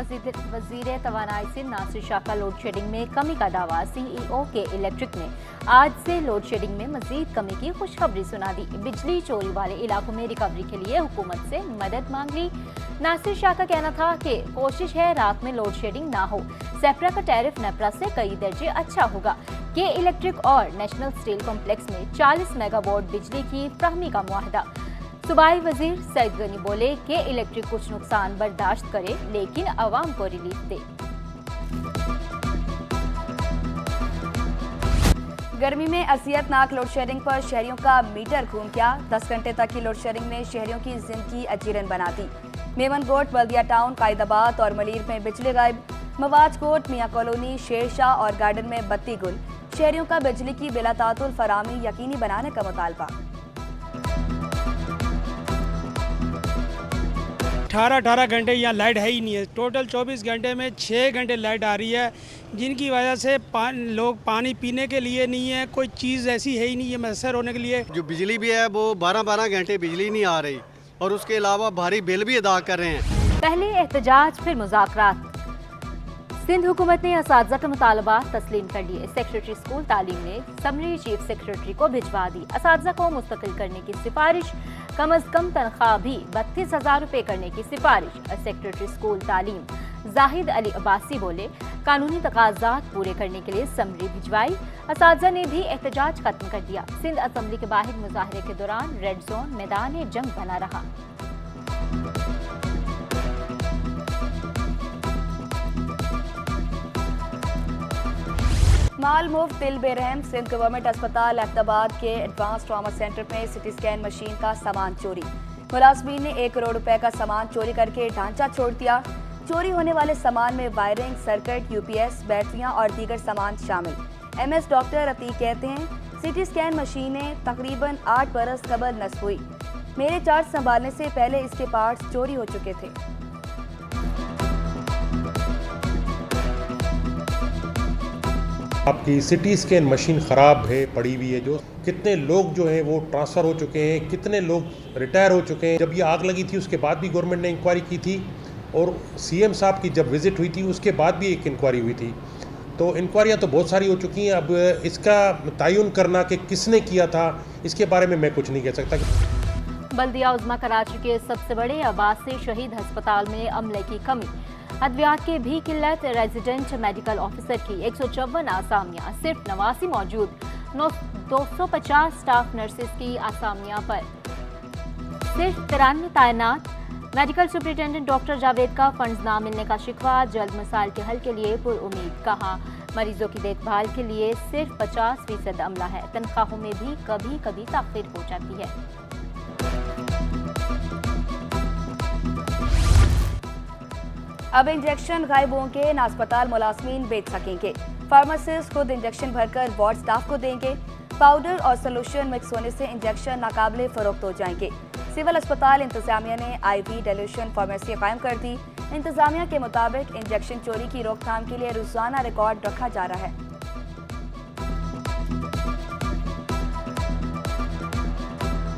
वजीर तवानाई सिंध नासिर शाह का load shedding में कमी का दावा। CEO के इलेक्ट्रिक ने आज से लोड शेडिंग में मजीद कमी की खुशखबरी सुना दी। बिजली चोरी वाले इलाकों में रिकवरी के लिए हुकूमत से मदद मांग ली। नासिर शाह का कहना था कि कोशिश है रात में लोड शेडिंग ना हो। सेप्रा का टैरिफ नेपरा से कई दर्जे अच्छा होगा। के इलेक्ट्रिक और नेशनल स्टील कॉम्प्लेक्स में 40 मेगावाट बिजली की फ्राहमी का मुआहदा। सूबाई वजीर सईद गनी बोले कि इलेक्ट्रिक कुछ नुकसान बर्दाश्त करे लेकिन अवाम को रिलीफ दे। गर्मी में असियतनाक लोड शेडिंग पर शहरियों का मीटर घूम गया। 10 घंटे तक की लोड शेडिंग ने शहरियों की जिंदगी अजीरन बना दी। मेमनकोट, बल्दिया टाउन, कायदाबाद और मलीर में बिजली गायब। मवाज कोट, मियाँ कॉलोनी, शेरशाह और गार्डन में बत्ती गुल। शहरियों का बिजली की बिलातातुल फराहमी यकीनी बनाने का मुतालबा। 18 घंटे यहाँ लाइट है ही नहीं है। टोटल 24 घंटे में 6 घंटे लाइट आ रही है, जिनकी वजह से लोग पानी पीने के लिए नहीं है, कोई चीज़ ऐसी है ही नहीं है मैसर होने के लिए। जो बिजली भी है वो 12-12 घंटे बिजली नहीं आ रही और उसके अलावा भारी बिल भी अदा कर रहे हैं। पहले एहतजाज फिर मुज़ाकरात। सिंध हुकूमत ने असातिज़ा के मुतालबात तस्लीम कर लिए। सेक्रेटरी स्कूल तालीम ने समरी चीफ सेक्रेटरी को भिजवा दी। असातिज़ा को मुस्तकिल करने की सिफारिश, कम अज कम तनख्वाह भी 32,000 रुपये करने की सिफारिश। सेक्रेटरी स्कूल तालीम जाहिद अली अब्बासी बोले कानूनी तकाज़ात पूरे करने के लिए समरी भिजवाई। असातिज़ा ने भी एहतजाज खत्म कर दिया। सिंध असम्बली के बाहर मुजाहरे के दौरान रेड जोन मैदान जंग बना रहा। माल मुफ्त दिल बेरहम। सिंध गवर्नमेंट अस्पताल अहमदाबाद के एडवांस ट्रामा सेंटर में सिटी स्कैन मशीन का सामान चोरी। मुलाजमीन ने 1 करोड़ रुपए का सामान चोरी करके ढांचा छोड़ दिया। चोरी होने वाले सामान में वायरिंग, सर्किट, UPS, बैटरियां और दीगर सामान शामिल। MS डॉक्टर अतीक कहते हैं सिटी स्कैन मशीनें तकरीबन 8 बरस कबल नस्ब हुई। मेरे चार्ज संभालने से पहले इसके पार्ट्स चोरी हो चुके थे। आपकी सिटी स्कैन मशीन ख़राब है, पड़ी हुई है। जो कितने लोग जो हैं वो ट्रांसफ़र हो चुके हैं, कितने लोग रिटायर हो चुके हैं। जब ये आग लगी थी उसके बाद भी गवर्नमेंट ने इंक्वायरी की थी और CM साहब की जब विज़िट हुई थी उसके बाद भी एक इंक्वायरी हुई थी। तो इंक्वायरियाँ तो बहुत सारी हो चुकी हैं। अब इसका तयन करना कि किसने किया था इसके बारे में मैं कुछ नहीं कह सकता। बल्दिया उज़्मा कराची के सबसे बड़े आबासी शहीद अस्पताल में अमले की कमी, अद्वियात के भी किल्लत। रेजिडेंट मेडिकल ऑफिसर की 154 आसामियाँ, सिर्फ 89 मौजूद। 250 स्टाफ नर्सेज की आसामियाँ पर सिर्फ 93 तैनात। मेडिकल सुपरिटेंडेंट डॉक्टर जावेद का फंड्स ना मिलने का शिकवा, जल्द मसाइल के हल के लिए पुरउम्मीद। कहा मरीजों की देखभाल के लिए सिर्फ 50% अमला है। तनख्वाहों में भी कभी कभी ताख़ीर हो जाती है। अब इंजेक्शन गायब होंगे ना, अस्पताल मुलाजमीन बेच सकेंगे। फार्मासिस्ट खुद इंजेक्शन भरकर वार्ड स्टाफ को देंगे। पाउडर और सोल्यूशन मिक्स होने से इंजेक्शन नाकाबिले फरोख्त हो जाएंगे। सिविल अस्पताल इंतजामिया ने IV डाइल्यूशन फार्मेसी कायम कर दी। इंतजामिया के मुताबिक इंजेक्शन चोरी की रोकथाम के लिए रोजाना रिकॉर्ड रखा जा रहा है।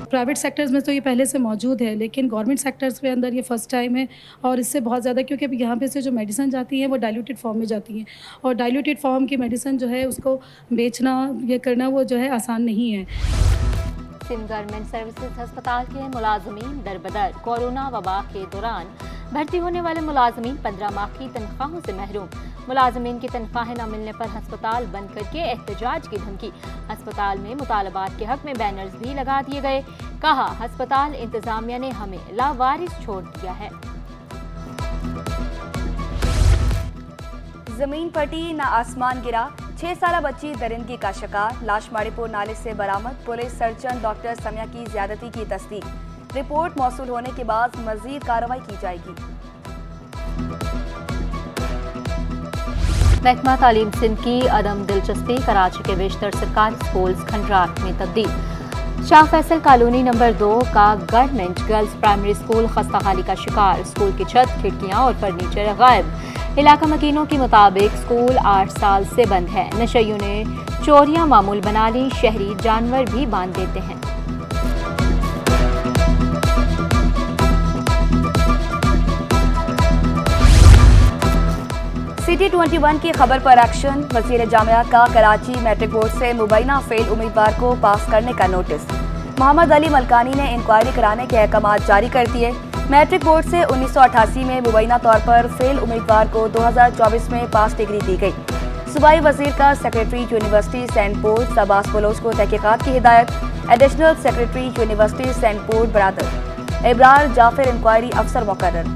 प्राइवेट सेक्टर्स में तो ये पहले से मौजूद है, लेकिन गवर्नमेंट सेक्टर्स के अंदर ये फ़र्स्ट टाइम है और इससे बहुत ज़्यादा, क्योंकि अभी यहाँ पे से जो मेडिसिन जाती हैं वो डाइल्यूटेड फॉर्म में जाती हैं और डाइल्यूटेड फॉर्म की मेडिसिन जो है उसको बेचना, ये करना वो जो है आसान नहीं है। सिंध गवर्नमेंट सर्विसेज अस्पताल के मुलाजमीन दरबदर। कोरोना वबा के दौरान भर्ती होने वाले मुलाजमीन 15 माह की तनख्वाहों से महरूम। मुलाजमीन की तनख्वाहें न मिलने पर अस्पताल बंद करके एहतजाज की धमकी। अस्पताल में मुतालबात के हक में बैनर्स भी लगा दिए गए। कहा अस्पताल इंतजामिया ने हमें लावारिस छोड़ दिया है। जमीन फटी न आसमान गिरा। 6 साला बच्ची दरिंदगी का शिकार। लाश माड़ीपुर नाले से बरामद। पुलिस सर्जन डॉक्टर समिया की ज्यादती की तस्दीक। रिपोर्ट मौसूल होने के बाद मजीद कार्रवाई की जाएगी। महकमा तालीम सिंध की अदम दिलचस्पी। कराची के बेशतर सरकारी स्कूल्स खंडरात में तब्दील। शाह फैसल कॉलोनी नंबर 2 का गवर्नमेंट गर्ल्स प्राइमरी स्कूल खस्ताहाली का शिकार। स्कूल की छत, खिड़कियां और फर्नीचर गायब। इलाका मकीनों के मुताबिक स्कूल 8 साल से बंद है। नशइयों ने चोरियां मामूल बना ली। शहरी जानवर भी बांध देते हैं। CT21 की खबर पर एक्शन। वजीर जामियात का कराची मैट्रिक बोर्ड से मुबैना फेल उम्मीदवार को पास करने का नोटिस। मोहम्मद अली मलकानी ने इंक्वायरी कराने के अहकाम जारी कर दिए। मैट्रिक बोर्ड से 1988 में मुबैना तौर पर फेल उम्मीदवार को 2024 में पास डिग्री दी गई। सूबाई वजीर का सेक्रेटरी यूनिवर्सिटी सेंट पोर्ट अब्बास बलोच को तहकीकात की हिदायत। एडिशनल सेक्रेटरी यूनिवर्सिटी सेंट पोर्ट बरादर इब्रार जाफिर इंक्वायरी अफसर मुकर्रर।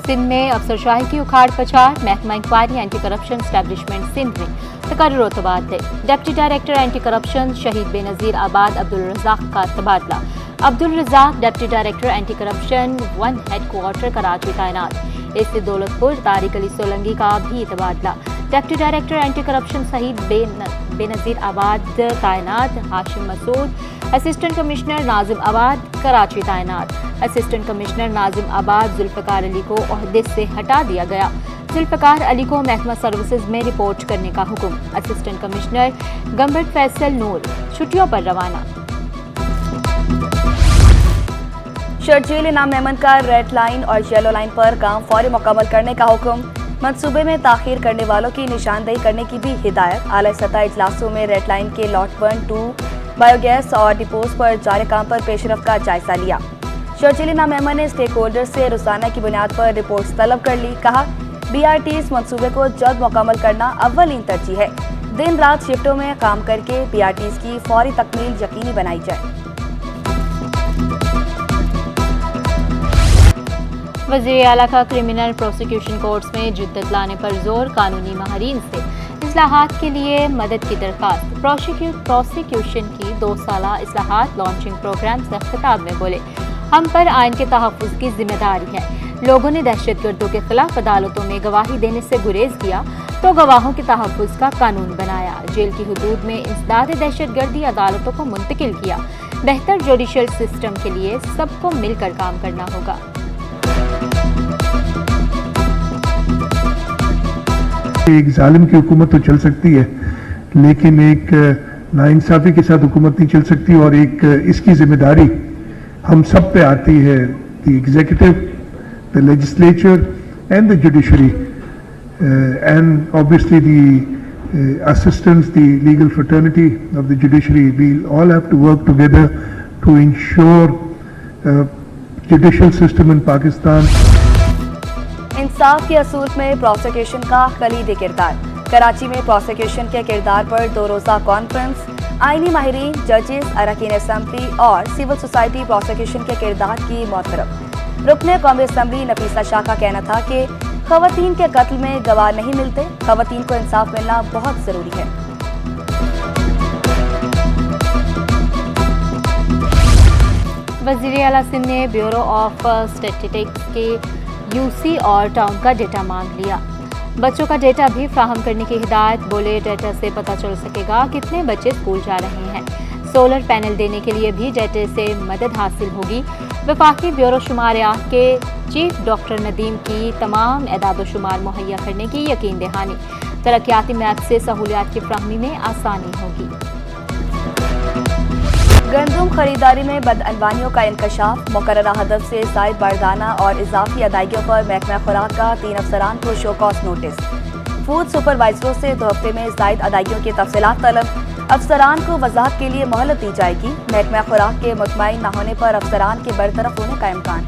सिंध में अफसरशाही की उखाड़ पछाड़। महकमा inquiry anti corruption establishment Sindh में तकर्रुर तबादले। डिप्टी डायरेक्टर एंटी करप्शन शहीद बेनज़ीर आबाद अब्दुल रज़ाक का तबादला। Abdul Razzaq deputy director anti corruption 1 headquarter Karachi तैनात। इससे दौलतपुर तारिक अली सोलंगी का भी तबादला। डिप्टी डायरेक्टर एंटी करप्शन शहीद बेनज़ीर आबाद तैनात। हाशिम मसूद असिस्टेंट कमिश्नर नाजिम आबाद कराची तैनात। असिस्टेंट कमिश्नर नाजिम आबाद जुल्फ़िकार अली को ओहदे से हटा दिया गया। जुल्फ़िकार अली को महकमा सर्विसेज में रिपोर्ट करने का हुक्म। असिस्टेंट कमिश्नर गंबट फैसल नूर छुट्टियों पर रवाना। शर्जील इनाम मेमन का रेड लाइन और येलो लाइन पर काम फौरी मुकम्मल करने का हुक्म। मंसूबे में ताखीर करने वालों की निशानदेही करने की भी हिदायत। आला सतह इजलासों में रेड लाइन के लॉट 1, 2 बायोगैस और डिपोज पर जारी काम पर पेशरफ का जायजा लिया। शर्जील इनाम मेमन ने स्टेक होल्डर से रोजाना की बुनियाद पर रिपोर्ट्स तलब कर ली। कहा BRTs मंसूबे को जल्द मुकम्मल करना अव्वलीन तरजीह है। दिन रात शिफ्टों में काम करके BRTs की फौरी तकमील यकीनी बनाई जाए। वज़ीर आला का क्रिमिनल प्रोसिक्यूशन कोर्ट्स में जिद्दत लाने पर जोर। कानूनी माहिरीन से इस्लाहात के लिए मदद की दरख्वास्त। प्रोसिक्यूशन की 2 साला इस्लाहात लॉन्चिंग प्रोग्राम से खिताब में बोले, हम पर आइन के तहफ़्फ़ुज़ की जिम्मेदारी है। लोगों ने दहशतगर्दों के खिलाफ अदालतों में गवाही देने से गुरेज किया तो गवाहों के तहफ़्फ़ुज़ का कानून बनाया। जेल की हुदूद में इंसदाद दहशतगर्दी अदालतों को मुंतकिल किया। बेहतर जुडिशल सिस्टम के लिए सबको मिलकर काम करना होगा। एक जालिम की हुकूमत तो चल सकती है, लेकिन एक नाइंसाफी के साथ हुकूमत नहीं चल सकती। और एक इसकी जिम्मेदारी हम सब पे आती है, the executive, the legislature and the judiciary and obviously the assistants, the legal fraternity of the judiciary. We'll all have to work together to ensure judicial system in Pakistan. इंसाफ के असूल में प्रोसिक्यूशन का कलीदी किरदार। कराची में प्रोसिक्यूशन के किरदार पर 2 रोज़ा कॉन्फ्रेंस। आईनी माहिरीन, जजेस, अरकान असम्बली और सिविल सोसाइटी प्रोसिक्यूशन के किरदार की मौतरफ। रुकने कौमी असम्बली नफीसा शाह का कहना था कि खवातीन के कत्ल में गवाह नहीं मिलते, खवातीन को इंसाफ मिलना बहुत जरूरी है। वज़ीर आला सिंध ने ब्यूरो ऑफ स्टैटिस्टिक्स के UC और टाउन का डेटा मांग लिया। बच्चों का डेटा भी फ्राहम करने की हिदायत। बोले डेटा से पता चल सकेगा कितने बच्चे स्कूल जा रहे हैं। सोलर पैनल देने के लिए भी डेटा से मदद हासिल होगी। वफाकी ब्यूरो शुमारियात के चीफ डॉक्टर नदीम की तमाम एदाद शुमार मुहैया करने की यकीन दहानी। तरक्याती मैप से सहूलियात की फ्राहमी में आसानी होगी। गंदम खरीदारी में बदअनवानियों का इंकशाफ। मुकर्ररा हदफ से ज़ायद बारदाना और इजाफी अदायगियों पर महकमा खुराक का 3 अफसरान को शो कॉज नोटिस। फूड सुपरवाइजरों से 2 हफ्ते में ज़ायद अदायगियों की तफसीलात तलब। अफसरान को वजाहत के लिए मोहलत दी जाएगी। महकमा खुराक के मुतमईन न होने पर अफसरान के बरतरफ होने का इम्कान।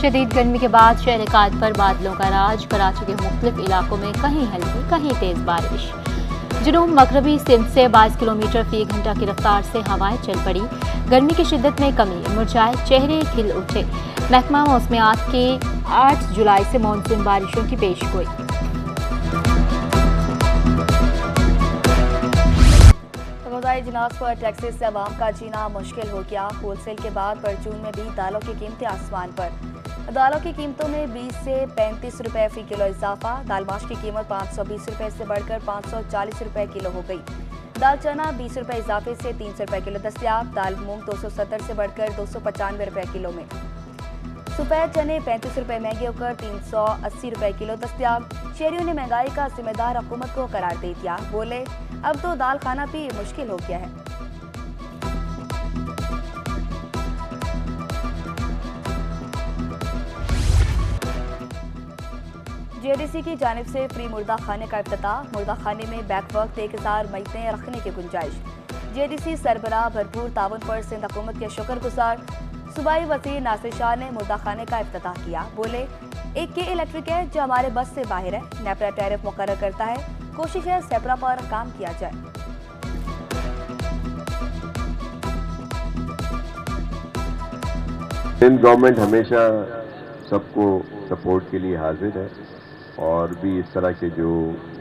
शदीद गर्मी के बाद शहर कायद पर बादलों का राज। कराची के मुख्तलिफ इलाकों में कहीं हल्की कहीं तेज बारिश। जनूब मगरबी सिंध से 22 किलोमीटर फी घंटा की रफ्तार से हवाएं चल पड़ी। गर्मी की शिद्दत में कमी, मुरझाए चेहरे खिल उठे। महकमा मौसमियात की 8 जुलाई से मानसून बारिशों की पेशगोई। जिनास पर टैक्सेस से आवाम का जीना मुश्किल हो गया। होलसेल के बाद परचून में भी दालों की कीमतें आसमान पर। दालों की कीमतों में 20 से 35 रुपए फी किलो इजाफा। दाल माश की कीमत 520 रुपए से बढ़कर 540 रुपए किलो हो गई। दाल चना 20 रुपए इजाफे से 300 रुपए किलो दस्तियाब। दाल मूंग 270 से बढ़कर 295 रुपए किलो में। सफेद चने 35 रुपए महंगे होकर 380 रुपए किलो दस्तयाब। शहरियों ने महंगाई का जिम्मेदार हुकूमत को करार दे दिया। बोले अब तो दाल खाना भी मुश्किल हो गया है। जेडीसी की जानिब से फ्री मुर्दा खाने का इफ्तिताह। मुर्दा खाने में बैक वक्त 1000 मैतें रखने की गुंजाइश। जेडीसी सरबराह भरपूर ताउन पर सिंध हुकूमत के शुक्रगुजार। सूबाई वज़ीर नासिर शाह ने मुर्दा खाने का इफ्तिताह किया। बोले एक के इलेक्ट्रिक है जो हमारे बस से बाहर है। नेपरा टैरिफ मुकर्रर करता है। कोशिश है सेपरा पर काम किया जाए। सिंध गवर्नमेंट हमेशा सबको सपोर्ट के लिए हाजिर है और भी इस तरह के जो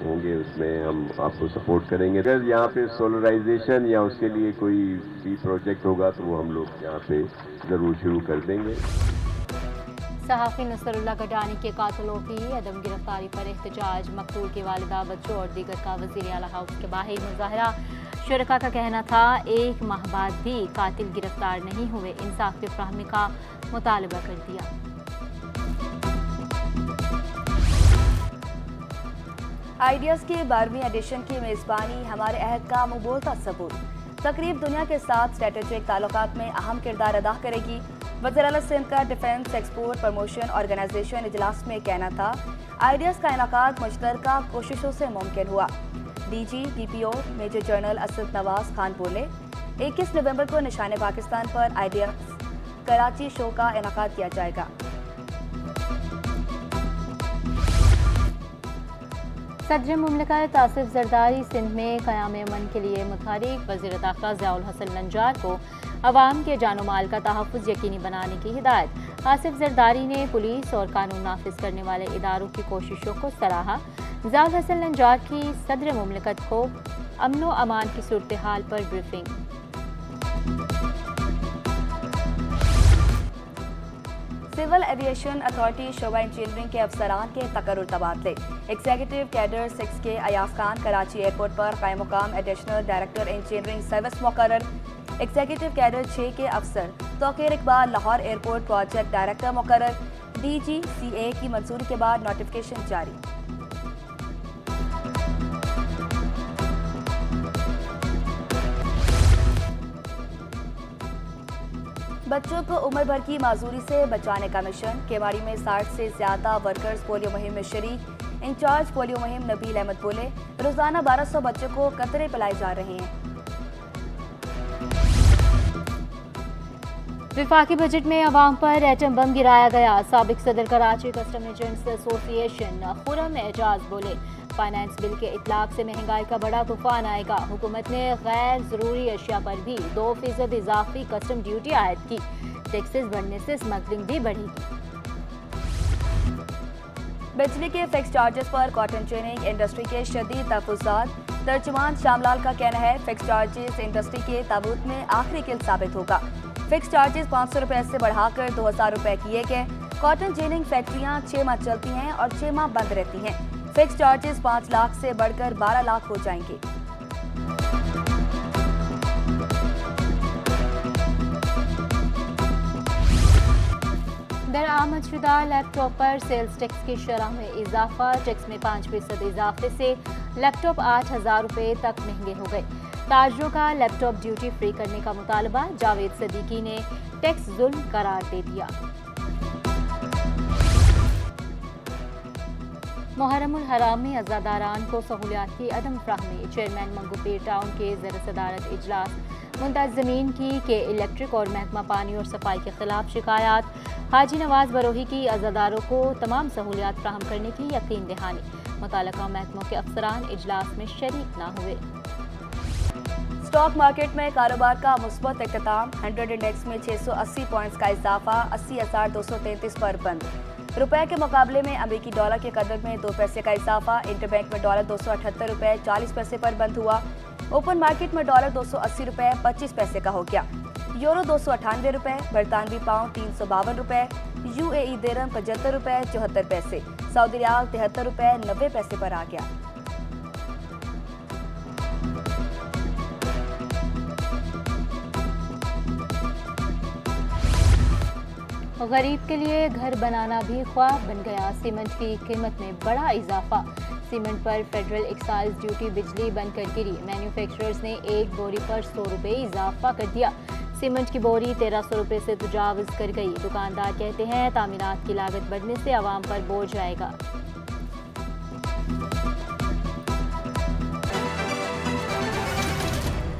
होंगे उसमें हम आपको सपोर्ट करेंगे। अगर यहाँ पे सोलराइजेशन या उसके लिए कोई भी प्रोजेक्ट होगा तो वो हम लोग यहाँ पे ज़रूर शुरू कर देंगे। सहाफ़ी नसरुल्लाह गडानी के कातिलों की अदम गिरफ्तारी पर एहतजाज। मकतूल की वालिदा, बच्चों और दीगर का वज़ीर आला हाउस के बाहर मुजाहरा। शुरका का कहना था 1 माह बाद भी कातिल गिरफ्तार नहीं हुए। इंसाफ की फराहमी का मुतालबा कर दिया। आइडियाज़ की 12वीं एडिशन की मेज़बानी हमारे अहद का मुबोलता सबूत। तकरीब दुनिया के साथ स्ट्रेटेजिक ताल्लुकात में अहम किरदार अदा करेगी। वज़ीर आला सिंध का डिफेंस एक्सपोर्ट प्रमोशन ऑर्गेनाइजेशन इजलास में कहना था आइडियाज़ का इनेकाद मुश्तरका कोशिशों से मुमकिन हुआ। DG DPO major general Asad Nawaz Khan बोले 21 नवंबर को निशान पाकिस्तान पर आइडियाज़ कराची शो का इनेकाद किया जाएगा। सदर मुमलिकत आसिफ जरदारी सिंध में क़याम अमन के लिए मुतहरिक। वज़ीर दाखिला ज़ियाउल हसन नंजार को अवाम के जानो माल का तहफ़्फ़ुज़ यकीनी बनाने की हिदायत। आसिफ जरदारी ने पुलिस और कानून नाफिज करने वाले इदारों की कोशिशों को सराहा। ज़ियाउल हसन नंजार की सदर मुमलिकत को अमन व अमान की सूरत हाल पर ब्रीफिंग। सिविल एविएशन अथॉरिटी शोबा इंजीनियरिंग के अफसरान के तकर्रुर तबादले। एग्जीक्यूटिव कैडर 6 के अयाज खान कराची एयरपोर्ट पर कायम मुकाम एडिशनल डायरेक्टर इंजीनियरिंग सर्विस मुकर्रर। एग्जीक्यूटिव कैडर 6 के अफसर Tauqeer Iqbal Lahore airport project director मुकर्रर। DGCA की मंजूरी के बाद नोटिफिकेशन जारी। बच्चों को उम्र भर की माजूरी से बचाने का मिशन। केवाड़ी में 60 से ज्यादा वर्कर्स पोलियो मुहिम में शरीक। इंचार्ज पोलियो मुहिम नबील अहमद बोले रोजाना 1200 बच्चों को कतरे पिलाए जा रहे हैं। विफाकी बजट में अवाम पर एटम बम गिराया गया। साबिक सदर Karachi customs agents association Khurram Ejaz बोले फाइनेंस बिल के इतलाक से महंगाई का बड़ा तूफान आएगा। हुकूमत ने गैर जरूरी अशिया पर भी 2% इजाफी कस्टम ड्यूटी आयद की। टैक्सेस बढ़ने से स्मगलिंग भी बढ़ेगी। बिजली के फिक्स चार्जेस पर कॉटन जिनिंग इंडस्ट्री के शदीद तहफ़्फ़ुज़ात। तर्जुमान श्यामलाल का कहना है फिक्स चार्जेस इंडस्ट्री के ताबूत में आखिरी किल साबित होगा। फिक्स चार्जेस 500 रुपए से बढ़ाकर 2000 रुपए किए गए। कॉटन जिनिंग फैक्ट्रियां 6 माह चलती हैं और 6 माह बंद रहती हैं। फिक्स चार्जेस 5 लाख से बढ़कर 12 लाख हो जाएंगे। दरामदशुदा लैपटॉप पर सेल्स टैक्स की शरह में इजाफा। टैक्स में 5% इजाफे से लैपटॉप 8000 रुपए तक महंगे हो गए। ताजरों का लैपटॉप ड्यूटी फ्री करने का मुतालबा। जावेद सदीकी ने टैक्स जुल्म करार दे दिया। मुहर्रमुल हराम में अज़ादारान को सहूलियात की अदम फ्राहमी। चेयरमैन मंगूपीर टाउन के ज़र सदारत इजलास। मुंतज़मीन की के इलेक्ट्रिक और महकमा पानी और सफाई के खिलाफ शिकायत। हाजी नवाज बरोही की अज़ादारों को तमाम सहूलियात फ्राहम करने की यकीन दहानी। मुताल्लिका महकमों के अफसरान इजलास में शरीक न हुए। स्टॉक मार्केट में कारोबार का मुस्बत इख्तिताम। 100 इंडेक्स में 680 पॉइंट्स का इजाफा 80,233 पर बंद। रुपए के मुकाबले में अमेरिकी डॉलर के कदर में 2 पैसे का इजाफा। इंटरबैंक में डॉलर 278 रुपए 40 पैसे पर बंद हुआ। ओपन मार्केट में डॉलर 280 रुपए 25 पैसे का हो गया। यूरो 298 रुपए, बरतानवी पाउंड 352 रुपए, UAE दिरहम 75 रुपए 74 पैसे, सऊदी रियाल 73 रुपए 90 पैसे पर आ गया। गरीब के लिए घर बनाना भी ख्वाब बन गया। सीमेंट की कीमत में बड़ा इजाफा। सीमेंट पर फेडरल एक्साइज ड्यूटी बिजली बनकर गिरी। मैन्युफैक्चरर्स ने एक बोरी पर 100 रुपये इजाफा कर दिया। सीमेंट की बोरी 1300 रुपये से तजावुज़ कर गई। दुकानदार कहते हैं तामीरात की लागत बढ़ने से आवाम पर बोझ आएगा।